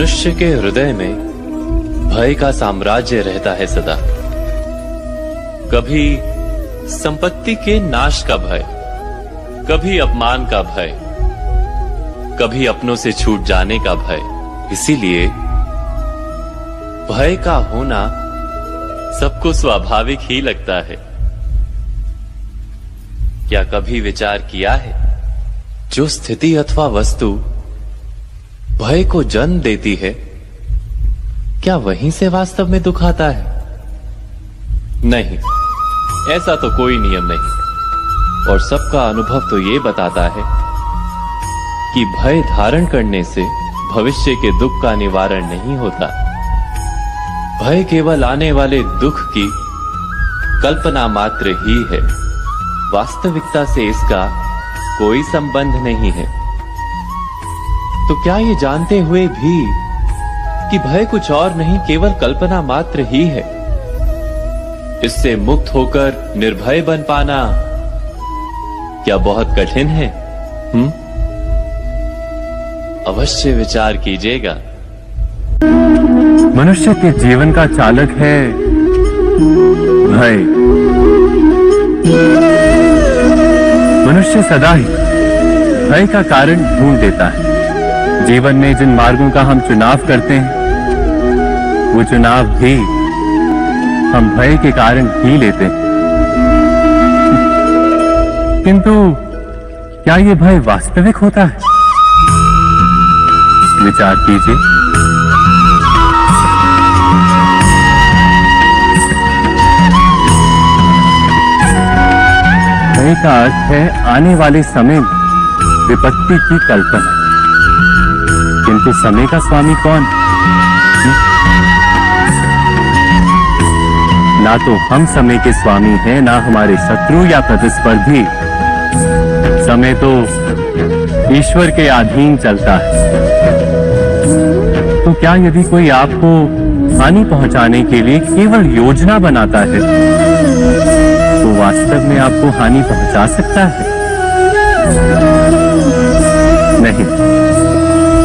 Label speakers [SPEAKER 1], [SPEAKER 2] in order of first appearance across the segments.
[SPEAKER 1] मनुष्य के हृदय में भय का साम्राज्य रहता है सदा। कभी संपत्ति के नाश का भय, कभी अपमान का भय, कभी अपनों से छूट जाने का भय। इसीलिए भय का होना सबको स्वाभाविक ही लगता है। क्या कभी विचार किया है, जो स्थिति अथवा वस्तु भय को जन्म देती है, क्या वहीं से वास्तव में दुख आता है? नहीं, ऐसा तो कोई नियम नहीं। और सबका अनुभव तो ये बताता है कि भय धारण करने से भविष्य के दुख का निवारण नहीं होता। भय केवल आने वाले दुख की कल्पना मात्र ही है। वास्तविकता से इसका कोई संबंध नहीं है। तो क्या ये जानते हुए भी कि भय कुछ और नहीं, केवल कल्पना मात्र ही है, इससे मुक्त होकर निर्भय बन पाना क्या बहुत कठिन है? अवश्य विचार कीजिएगा।
[SPEAKER 2] मनुष्य के जीवन का चालक है भय। मनुष्य सदा ही भय का कारण ढूंढ देता है। जीवन में जिन मार्गों का हम चुनाव करते हैं, वो चुनाव भी हम भय के कारण ही लेते हैं। किंतु क्या ये भय वास्तविक होता है? विचार कीजिए। भय का अर्थ है आने वाले समय में विपत्ति की कल्पना। किंतु समय का स्वामी कौन? ना तो हम समय के स्वामी हैं, ना हमारे शत्रु या प्रतिस्पर्धी। समय तो ईश्वर के अधीन चलता है। तो क्या यदि कोई आपको हानि पहुंचाने के लिए केवल योजना बनाता है, तो वास्तव में आपको हानि पहुंचा सकता है? नहीं।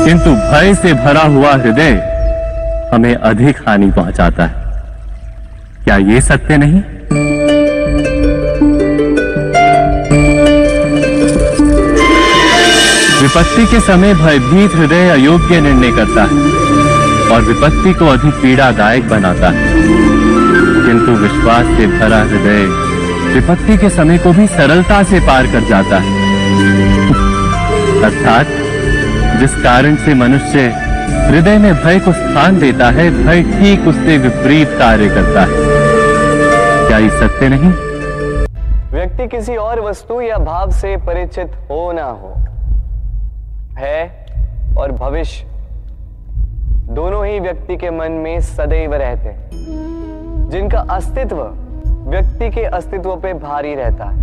[SPEAKER 2] किंतु भय से भरा हुआ हृदय हमें अधिक हानि पहुंचाता है। क्या ये सत्य नहीं? विपत्ति के समय भयभीत हृदय अयोग्य निर्णय करता है और विपत्ति को अधिक पीड़ादायक बनाता है। किंतु विश्वास से भरा हृदय विपत्ति के समय को भी सरलता से पार कर जाता है। अर्थात जिस कारण से मनुष्य हृदय में भय को स्थान देता है, भय ठीक उससे विपरीत कार्य करता है। क्या ये सत्य नहीं?
[SPEAKER 3] व्यक्ति किसी और वस्तु या भाव से परिचित हो ना हो, भय और भविष्य दोनों ही व्यक्ति के मन में सदैव रहते हैं, जिनका अस्तित्व व्यक्ति के अस्तित्व पे भारी रहता है।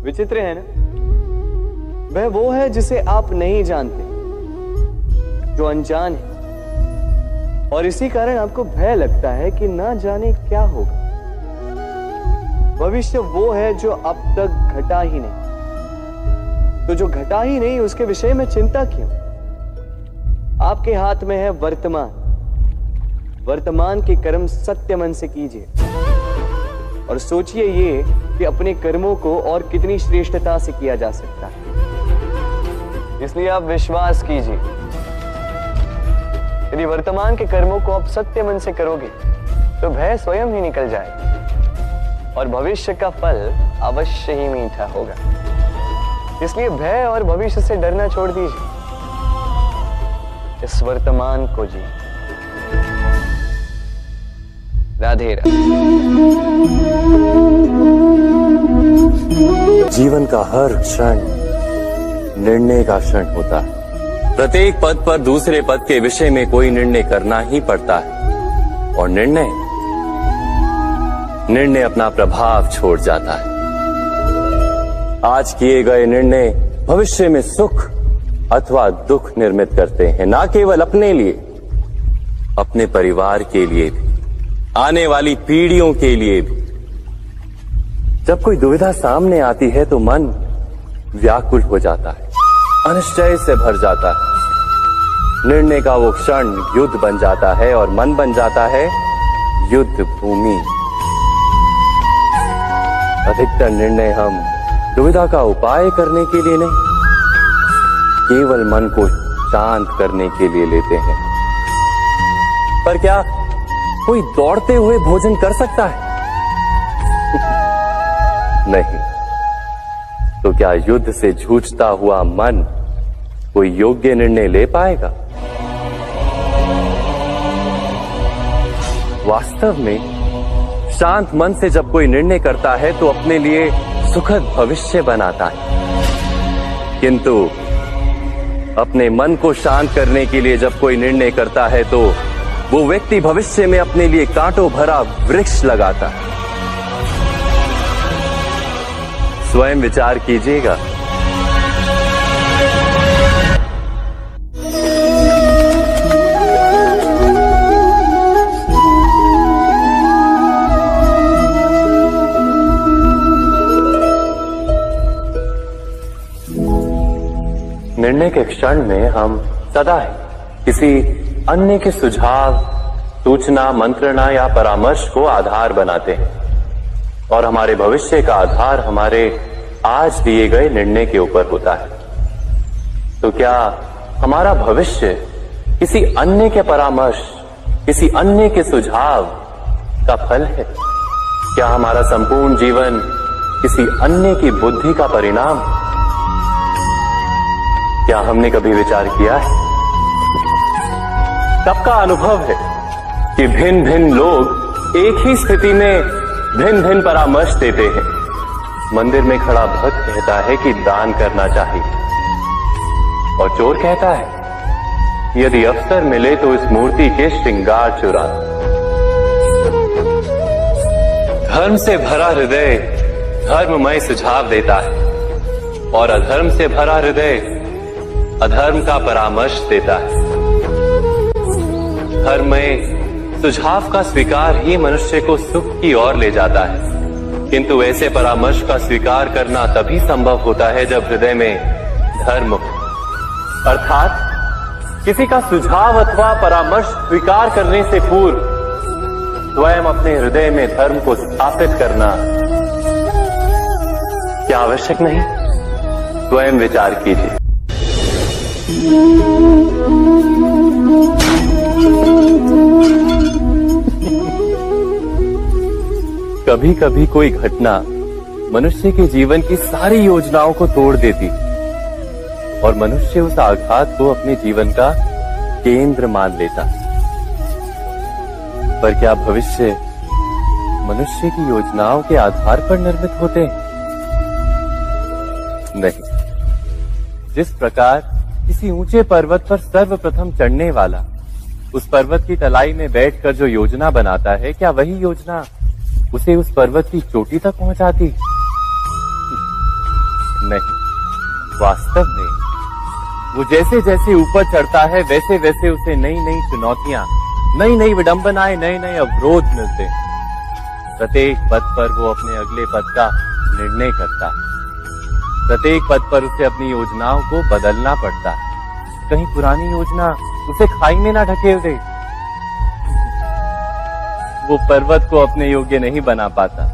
[SPEAKER 3] विचित्र है ना? वह वो है जिसे आप नहीं जानते, जो अनजान है, और इसी कारण आपको भय लगता है कि ना जाने क्या होगा। भविष्य वो है जो अब तक घटा ही नहीं, तो जो घटा ही नहीं उसके विषय में चिंता क्यों? आपके हाथ में है वर्तमान। वर्तमान के कर्म सत्य मन से कीजिए और सोचिए ये कि अपने कर्मों को और कितनी श्रेष्ठता से किया जा सकता है। इसलिए आप विश्वास कीजिए, यदि वर्तमान के कर्मों को आप सत्य मन से करोगे तो भय स्वयं ही निकल जाएगा और भविष्य का फल अवश्य ही मीठा होगा। इसलिए भय और भविष्य से डरना छोड़ दीजिए, इस वर्तमान को जी। राधे राधे।
[SPEAKER 1] जीवन का हर क्षण निर्णय का क्षण होता है। प्रत्येक पद पर दूसरे पद के विषय में कोई निर्णय करना ही पड़ता है और निर्णय अपना प्रभाव छोड़ जाता है। आज किए गए निर्णय भविष्य में सुख अथवा दुख निर्मित करते हैं, ना केवल अपने लिए, अपने परिवार के लिए भी, आने वाली पीढ़ियों के लिए भी। जब कोई दुविधा सामने आती है तो मन व्याकुल हो जाता है, अनिश्चय से भर जाता है।
[SPEAKER 3] निर्णय का वो क्षण युद्ध बन जाता है और मन बन जाता है युद्ध भूमि। अधिकतर निर्णय हम दुविधा का उपाय करने के लिए नहीं, केवल मन को शांत करने के लिए लेते हैं। पर क्या कोई दौड़ते हुए भोजन कर सकता है? नहीं। तो क्या युद्ध से जूझता हुआ मन कोई योग्य निर्णय ले पाएगा? वास्तव में शांत मन से जब कोई निर्णय करता है तो अपने लिए सुखद भविष्य बनाता है। किंतु अपने मन को शांत करने के लिए जब कोई निर्णय करता है तो वो व्यक्ति भविष्य में अपने लिए कांटों भरा वृक्ष लगाता है। स्वयं विचार कीजिएगा। निर्णय के क्षण में हम सदा किसी अन्य के सुझाव, सूचना, मंत्रणा या परामर्श को आधार बनाते हैं और हमारे भविष्य का आधार हमारे आज दिए गए निर्णय के ऊपर होता है। तो क्या हमारा भविष्य किसी अन्य के परामर्श, किसी अन्य के सुझाव का फल है? क्या हमारा संपूर्ण जीवन किसी अन्य की बुद्धि का परिणाम? क्या हमने कभी विचार किया है? सबका अनुभव है कि भिन्न भिन्न लोग एक ही स्थिति में भिन्न भिन्न परामर्श देते हैं। मंदिर में खड़ा भक्त कहता है कि दान करना चाहिए और चोर कहता है यदि अवसर मिले तो इस मूर्ति के श्रृंगार चुरा। धर्म से भरा हृदय धर्ममय सुझाव देता है और अधर्म से भरा हृदय अधर्म का परामर्श देता है। धर्ममय सुझाव का स्वीकार ही मनुष्य को सुख की ओर ले जाता है, किंतु ऐसे परामर्श का स्वीकार करना तभी संभव होता है जब हृदय में धर्म हो। अर्थात किसी का सुझाव अथवा परामर्श स्वीकार करने से पूर्व स्वयं अपने हृदय में धर्म को स्थापित करना क्या आवश्यक नहीं? स्वयं विचार कीजिए। कभी कभी कोई घटना मनुष्य के जीवन की सारी योजनाओं को तोड़ देती और मनुष्य उस आघात को अपने जीवन का केंद्र मान लेता। पर क्या भविष्य मनुष्य की योजनाओं के आधार पर निर्मित होते हैं? नहीं। जिस प्रकार किसी ऊंचे पर्वत पर सर्वप्रथम चढ़ने वाला उस पर्वत की तलाई में बैठकर जो योजना बनाता है, क्या वही योजना उसे उस पर्वत की चोटी तक पहुंचाती? नहीं। वास्तव में वो जैसे जैसे ऊपर चढ़ता है वैसे वैसे उसे नई नई चुनौतियां, नई नई विडंबनाएं, नए नए अवरोध मिलते हैं। प्रत्येक पद पर वो अपने अगले पद का निर्णय करता है। प्रत्येक पद पर उसे अपनी योजनाओं को बदलना पड़ता है। कहीं पुरानी योजना उसे खाई में ना ढकेल दे। वो पर्वत को अपने योग्य नहीं बना पाता,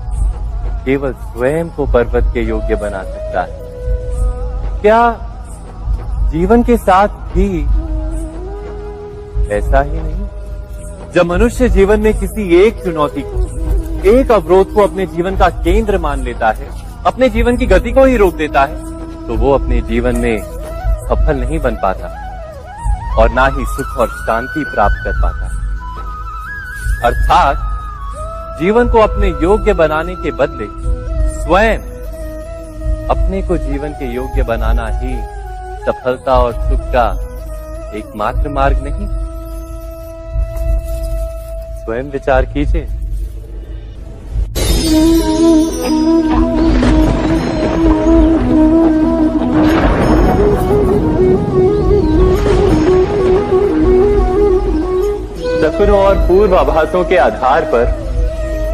[SPEAKER 3] केवल स्वयं को पर्वत के योग्य बना सकता है। क्या जीवन के साथ भी ऐसा ही नहीं? जब मनुष्य जीवन में किसी एक चुनौती को, एक अवरोध को अपने जीवन का केंद्र मान लेता है, अपने जीवन की गति को ही रोक देता है, तो वो अपने जीवन में सफल नहीं बन पाता और ना ही सुख और शांति प्राप्त कर पाता। अर्थात जीवन को अपने योग्य बनाने के बदले स्वयं अपने को जीवन के योग्य बनाना ही सफलता और सुख का एकमात्र मार्ग नहीं? स्वयं विचार कीजिए। शकुनों और पूर्वाभासों के आधार पर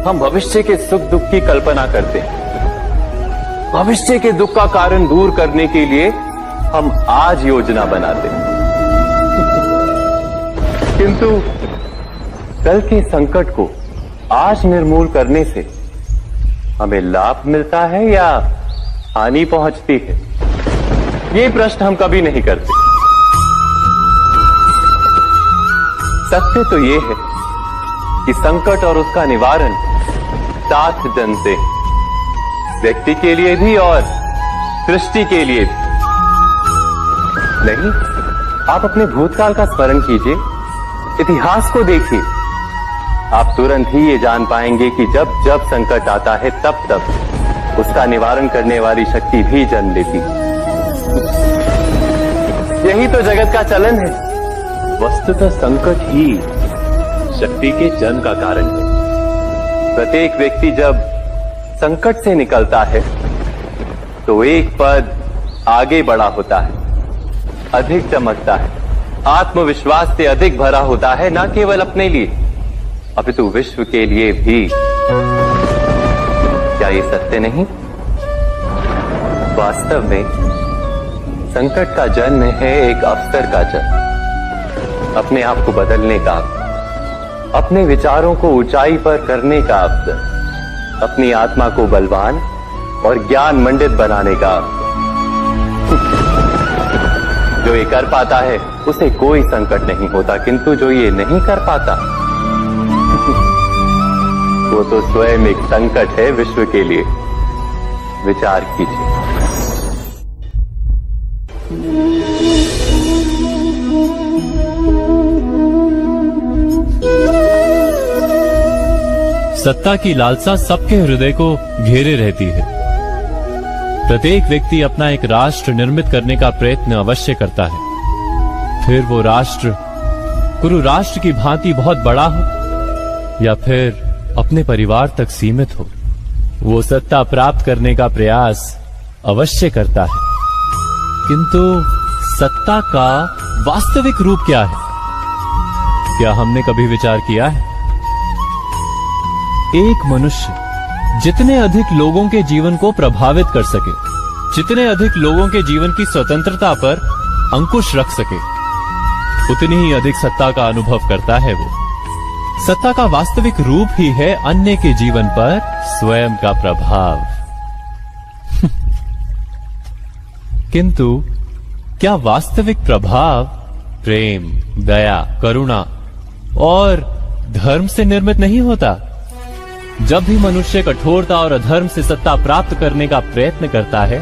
[SPEAKER 3] हम भविष्य के सुख दुख की कल्पना करते हैं। भविष्य के दुख का कारण दूर करने के लिए हम आज योजना बनाते हैं।
[SPEAKER 2] किंतु कल के संकट को आज निर्मूल करने से हमें लाभ मिलता है या हानि पहुंचती है, ये प्रश्न हम कभी नहीं करते। सत्य तो ये है कि संकट और उसका निवारण साथ जन से, व्यक्ति के लिए भी और सृष्टि के लिए भी। नहीं, आप अपने भूतकाल का स्मरण कीजिए, इतिहास को देखिए, आप तुरंत ही ये जान पाएंगे कि जब जब संकट आता है तब तब उसका निवारण करने वाली शक्ति भी जन्म लेती है। यही तो जगत का चलन है। वस्तुतः संकट ही शक्ति के जन्म का कारण है। प्रत्येक व्यक्ति जब संकट से निकलता है तो एक पद आगे बढ़ा होता है, अधिक चमकता है, आत्मविश्वास से अधिक भरा होता है, न केवल अपने लिए अपितु विश्व के लिए भी। क्या ये सत्य नहीं? वास्तव में संकट का जन्म है एक अवसर का जन्म, अपने आप को बदलने का, अपने विचारों को ऊंचाई पर करने का अवसर, अपनी आत्मा को बलवान और ज्ञान मंडित बनाने का अवसर। जो ये कर पाता है उसे कोई संकट नहीं होता, किंतु जो ये नहीं कर पाता वो तो स्वयं एक संकट है विश्व के लिए। विचार कीजिए।
[SPEAKER 1] सत्ता की लालसा सबके हृदय को घेरे रहती है। प्रत्येक व्यक्ति अपना एक राष्ट्र निर्मित करने का प्रयत्न अवश्य करता है। फिर वो राष्ट्र कुरु राष्ट्र की भांति बहुत बड़ा हो या फिर अपने परिवार तक सीमित हो, वो सत्ता प्राप्त करने का प्रयास अवश्य करता है। किंतु सत्ता का वास्तविक रूप क्या है? क्या हमने कभी विचार किया है? एक मनुष्य जितने अधिक लोगों के जीवन को प्रभावित कर सके, जितने अधिक लोगों के जीवन की स्वतंत्रता पर अंकुश रख सके, उतनी ही अधिक सत्ता का अनुभव करता है वो। सत्ता का वास्तविक रूप ही है अन्य के जीवन पर स्वयं का प्रभाव। किंतु क्या वास्तविक प्रभाव प्रेम, दया, करुणा और धर्म से निर्मित नहीं होता? जब भी मनुष्य कठोरता और अधर्म से सत्ता प्राप्त करने का प्रयत्न करता है,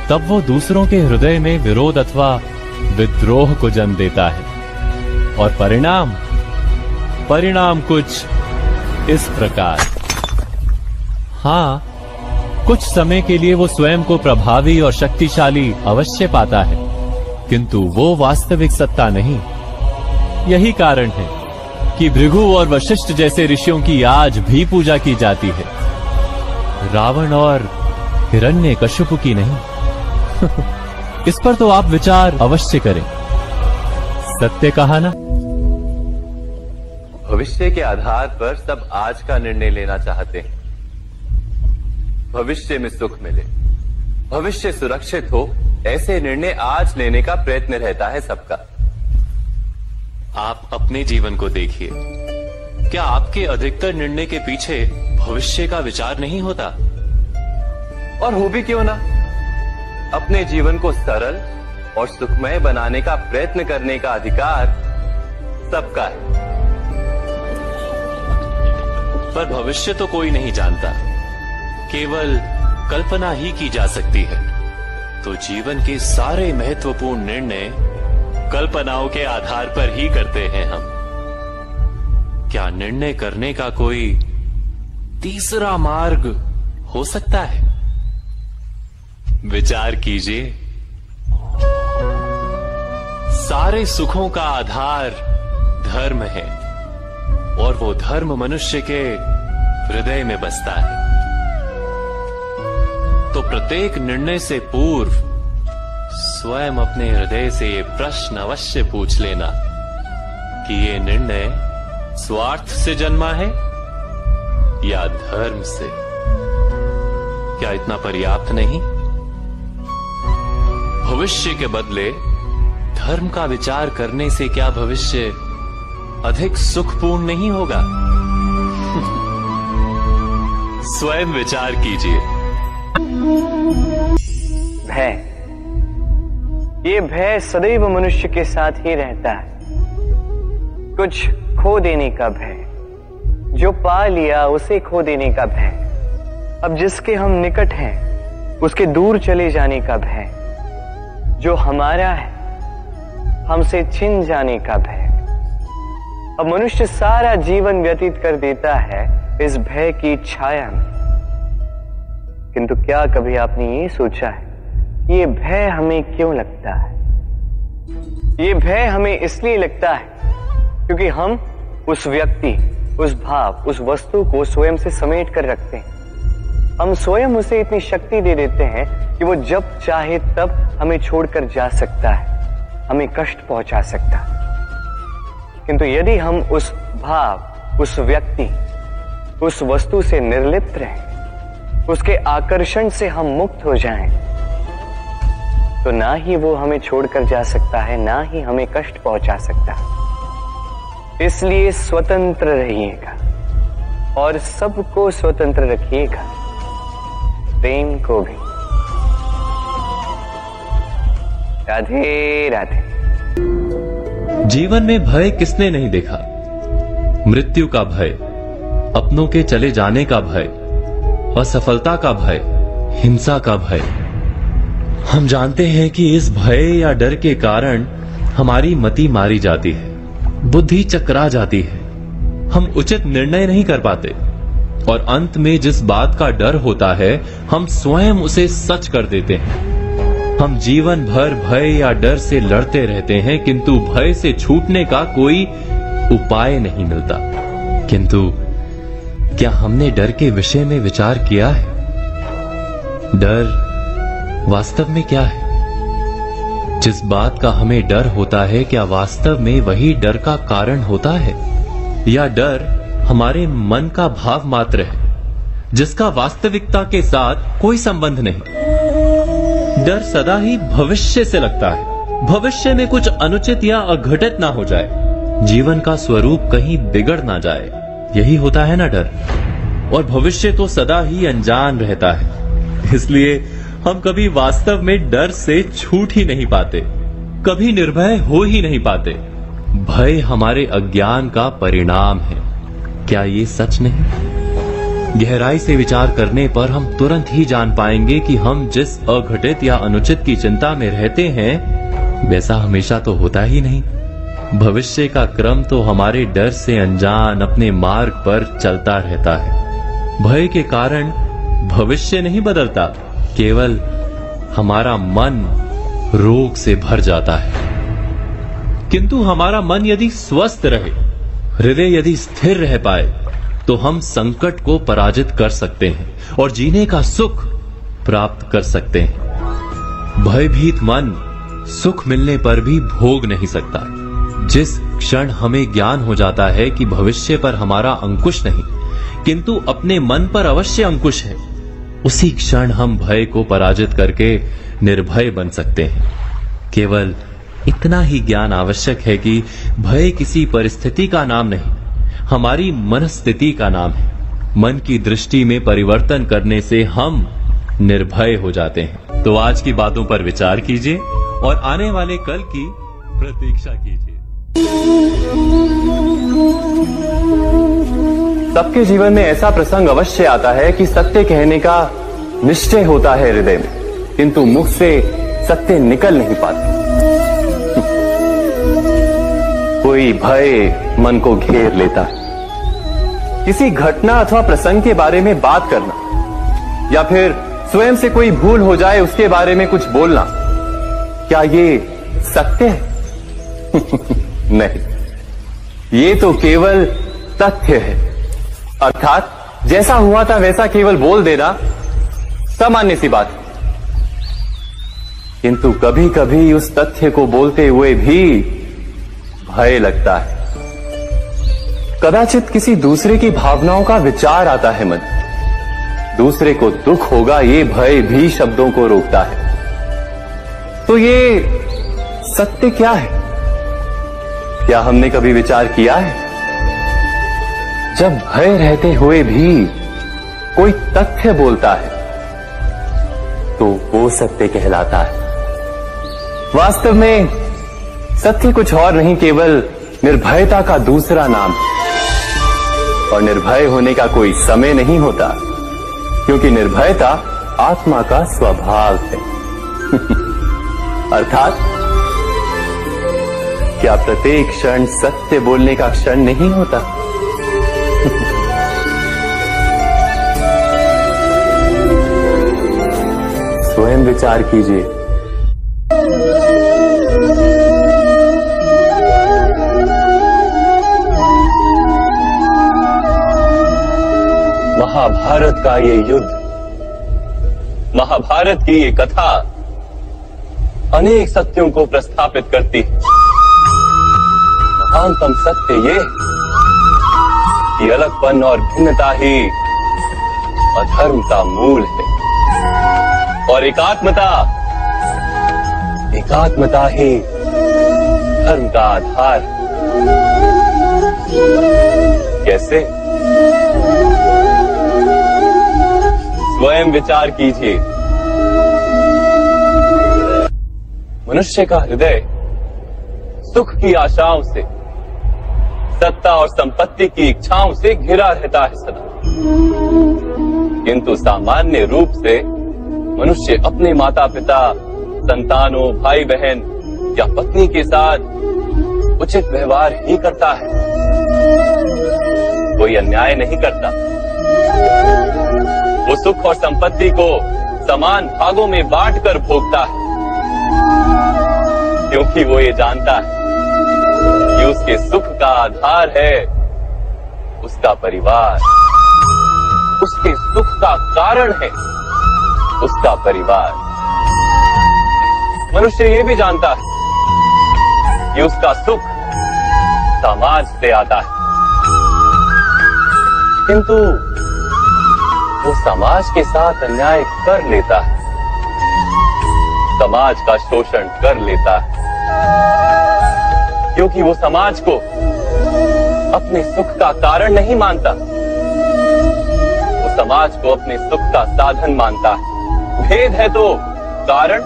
[SPEAKER 1] तब वो दूसरों के हृदय में विरोध अथवा विद्रोह को जन्म देता है। और परिणाम कुछ इस प्रकार। हाँ, कुछ समय के लिए वो स्वयं को प्रभावी और शक्तिशाली अवश्य पाता है, किंतु वो वास्तविक सत्ता नहीं। यही कारण है कि भृगु और वशिष्ठ जैसे ऋषियों की आज भी पूजा की जाती है, रावण और हिरण्यकशिपु की नहीं। इस पर तो आप विचार अवश्य करें। सत्य कहा ना?
[SPEAKER 2] भविष्य के आधार पर सब आज का निर्णय लेना चाहते हैं। भविष्य में सुख मिले, भविष्य सुरक्षित हो, ऐसे निर्णय आज लेने का प्रयत्न रहता है सबका।
[SPEAKER 1] आप अपने जीवन को देखिए। क्या आपके अधिकतर निर्णय के पीछे भविष्य का विचार नहीं होता?
[SPEAKER 2] और हो भी क्यों ना? अपने जीवन को सरल और सुखमय बनाने का प्रयत्न करने का अधिकार सबका है।
[SPEAKER 1] पर भविष्य तो कोई नहीं जानता, केवल कल्पना ही की जा सकती है। तो जीवन के सारे महत्वपूर्ण निर्णय कल्पनाओं के आधार पर ही करते हैं हम। क्या निर्णय करने का कोई तीसरा मार्ग हो सकता है? विचार कीजिए। सारे सुखों का आधार धर्म है और वो धर्म मनुष्य के हृदय में बसता है। तो प्रत्येक निर्णय से पूर्व स्वयं अपने हृदय से ये प्रश्न अवश्य पूछ लेना कि ये निर्णय स्वार्थ से जन्मा है या धर्म से। क्या इतना पर्याप्त नहीं? भविष्य के बदले धर्म का विचार करने से क्या भविष्य अधिक सुखपूर्ण नहीं होगा? स्वयं विचार कीजिए।
[SPEAKER 3] भय, ये भय सदैव मनुष्य के साथ ही रहता है। कुछ खो देने का भय, जो पा लिया उसे खो देने का भय, अब जिसके हम निकट हैं उसके दूर चले जाने का भय, जो हमारा है हमसे छिन जाने का भय। अब मनुष्य सारा जीवन व्यतीत कर देता है इस भय की छाया में। किंतु क्या कभी आपने ये सोचा है कि ये भय हमें क्यों लगता है? ये भय हमें इसलिए लगता है क्योंकि हम उस व्यक्ति, उस भाव, उस वस्तु को स्वयं से समेट कर रखते हैं। हम स्वयं उसे इतनी शक्ति दे देते हैं कि वो जब चाहे तब हमें छोड़कर जा सकता है, हमें कष्ट पहुंचा सकता है। किंतु यदि हम उस भाव, उस व्यक्ति, उस वस्तु से निर्लिप्त रहें, उसके आकर्षण से हम मुक्त हो जाएं, तो ना ही वो हमें छोड़कर जा सकता है, ना ही हमें कष्ट पहुंचा सकता है। इसलिए स्वतंत्र रहिएगा और सबको स्वतंत्र रखिएगा, प्रेम को भी। राधे राधे।
[SPEAKER 1] जीवन में भय किसने नहीं देखा? मृत्यु का भय, अपनों के चले जाने का भय, असफलता का भय, हिंसा का भय। हम जानते हैं कि इस भय या डर के कारण हमारी मति मारी जाती है, बुद्धि चकरा जाती है, हम उचित निर्णय नहीं कर पाते और अंत में जिस बात का डर होता है हम स्वयं उसे सच कर देते हैं। हम जीवन भर भय या डर से लड़ते रहते हैं, किंतु भय से छूटने का कोई उपाय नहीं मिलता। किंतु क्या हमने डर के विषय में विचार किया है? डर वास्तव में क्या है? जिस बात का हमें डर होता है, क्या वास्तव में वही डर का कारण होता है, या डर हमारे मन का भाव मात्र है जिसका वास्तविकता के साथ कोई संबंध नहीं? डर सदा ही भविष्य से लगता है, भविष्य में कुछ अनुचित या अघटित ना हो जाए, जीवन का स्वरूप कहीं बिगड़ ना जाए, यही होता है ना डर। और भविष्य तो सदा ही अनजान रहता है, इसलिए हम कभी वास्तव में डर से छूट ही नहीं पाते, कभी निर्भय हो ही नहीं पाते। भय हमारे अज्ञान का परिणाम है, क्या ये सच नहीं? गहराई से विचार करने पर हम तुरंत ही जान पाएंगे कि हम जिस अघटित या अनुचित की चिंता में रहते हैं वैसा हमेशा तो होता ही नहीं। भविष्य का क्रम तो हमारे डर से अनजान अपने मार्ग पर चलता रहता है। भय के कारण भविष्य नहीं बदलता, केवल हमारा मन रोग से भर जाता है। किंतु हमारा मन यदि स्वस्थ रहे, हृदय यदि स्थिर रह पाए, तो हम संकट को पराजित कर सकते हैं और जीने का सुख प्राप्त कर सकते हैं। भयभीत मन सुख मिलने पर भी भोग नहीं सकता। जिस क्षण हमें ज्ञान हो जाता है कि भविष्य पर हमारा अंकुश नहीं किंतु अपने मन पर अवश्य अंकुश है, उसी क्षण हम भय को पराजित करके निर्भय बन सकते हैं। केवल इतना ही ज्ञान आवश्यक है कि भय किसी परिस्थिति का नाम नहीं, हमारी मनस्थिति का नाम है। मन की दृष्टि में परिवर्तन करने से हम निर्भय हो जाते हैं। तो आज की बातों पर विचार कीजिए और आने वाले कल की प्रतीक्षा कीजिए।
[SPEAKER 3] सबके जीवन में ऐसा प्रसंग अवश्य आता है कि सत्य कहने का निश्चय होता है हृदय में, किंतु मुख से सत्य निकल नहीं पाते। कोई भय मन को घेर लेता है। किसी घटना अथवा प्रसंग के बारे में बात करना या फिर स्वयं से कोई भूल हो जाए उसके बारे में कुछ बोलना, क्या ये सत्य है? नहीं, ये तो केवल तथ्य है। अर्थात जैसा हुआ था वैसा केवल बोल देना सामान्य सी बात है। किंतु कभी कभी उस तथ्य को बोलते हुए भी भय लगता है। कदाचित किसी दूसरे की भावनाओं का विचार आता है मन, दूसरे को दुख होगा ये भय भी शब्दों को रोकता है। तो ये सत्य क्या है?
[SPEAKER 1] क्या हमने कभी विचार किया है, जब भय रहते हुए भी कोई तथ्य बोलता है तो वो सत्य कहलाता है। वास्तव में सत्य कुछ और नहीं, केवल निर्भयता का दूसरा नाम है। और निर्भय होने का कोई समय नहीं होता, क्योंकि निर्भयता आत्मा का स्वभाव है। अर्थात क्या प्रत्येक क्षण सत्य बोलने का क्षण नहीं होता? स्वयं विचार कीजिए। महाभारत का ये युद्ध, महाभारत की ये कथा अनेक सत्यों को प्रस्थापित करती है। महानतम सत्य ये कि अलगपन और भिन्नता ही अधर्म का मूल है, और एकात्मता ही धर्म का आधार है। कैसे? स्वयं विचार कीजिए। मनुष्य का हृदय सुख की आशाओं से, सत्ता और संपत्ति की इच्छाओं से घिरा रहता है सदा। किंतु सामान्य रूप से मनुष्य अपने माता पिता, संतानों, भाई बहन या पत्नी के साथ उचित व्यवहार ही करता है, कोई अन्याय नहीं करता। वो सुख और संपत्ति को समान भागों में बांटकर भोगता है, क्योंकि वो ये जानता है कि उसके सुख का आधार है उसका परिवार, उसके सुख का कारण है उसका परिवार। मनुष्य ये भी जानता है कि उसका सुख समाज से आता है, किंतु वो समाज के साथ अन्याय कर लेता है, समाज का शोषण कर लेता है, क्योंकि वो समाज को अपने सुख का कारण नहीं मानता, वो समाज को अपने सुख का साधन मानता है। भेद है तो कारण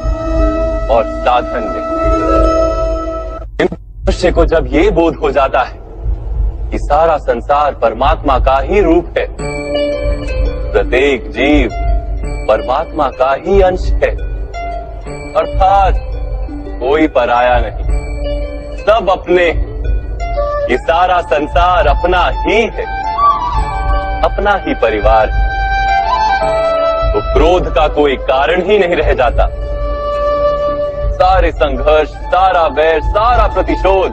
[SPEAKER 1] और साधन में। मनुष्य को जब ये बोध हो जाता है कि सारा संसार परमात्मा का ही रूप है, प्रत्येक जीव परमात्मा का ही अंश है, अर्थात कोई पराया नहीं, सब अपने, ये सारा संसार अपना ही है, अपना ही परिवार है, तो क्रोध का कोई कारण ही नहीं रह जाता। सारे संघर्ष, सारा वैर, सारा प्रतिशोध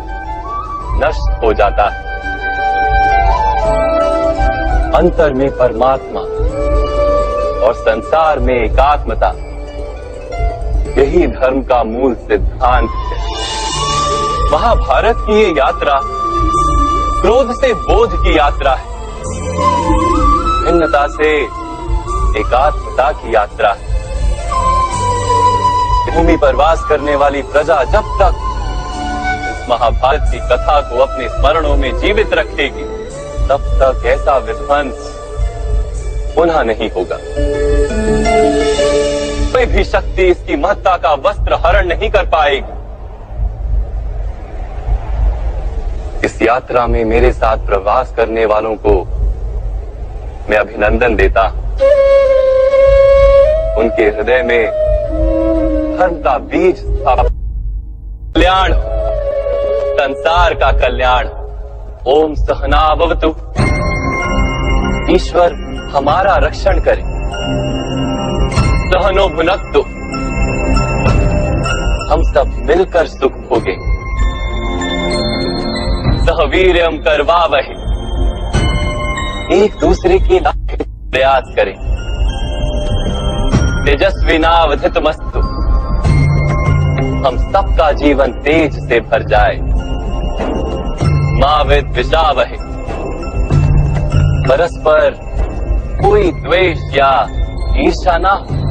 [SPEAKER 1] नष्ट हो जाता है। अंतर में परमात्मा और संसार में एकात्मता, यही धर्म का मूल सिद्धांत है। महाभारत की ये यात्रा क्रोध से बोध की यात्रा है, भिन्नता से एकात्मता की यात्रा है। भूमि पर वास करने वाली प्रजा जब तक इस महाभारत की कथा को अपने स्मरणों में जीवित रखेगी, तब तक ऐसा विध्वंस पुनः नहीं होगा। कोई भी शक्ति इसकी महत्ता का वस्त्र हरण नहीं कर पाएगी। इस यात्रा में मेरे साथ प्रवास करने वालों को मैं अभिनंदन देता हूं। उनके हृदय में धर्म का बीज कल्याण, संसार का कल्याण। ओम सहना भवतु। ईश्वर हमारा रक्षण करे। सहनो भुनक्तु। हम सब मिलकर सुख भोगे। सहवीर्यम करवावहे। एक दूसरे के लाभ प्रयास करें। तेजस्विनावधितमस्तु। हम सबका जीवन तेज से भर जाए। मां विद्विषावहे। परस्पर कोई द्वेष या ईर्ष्या ना हो।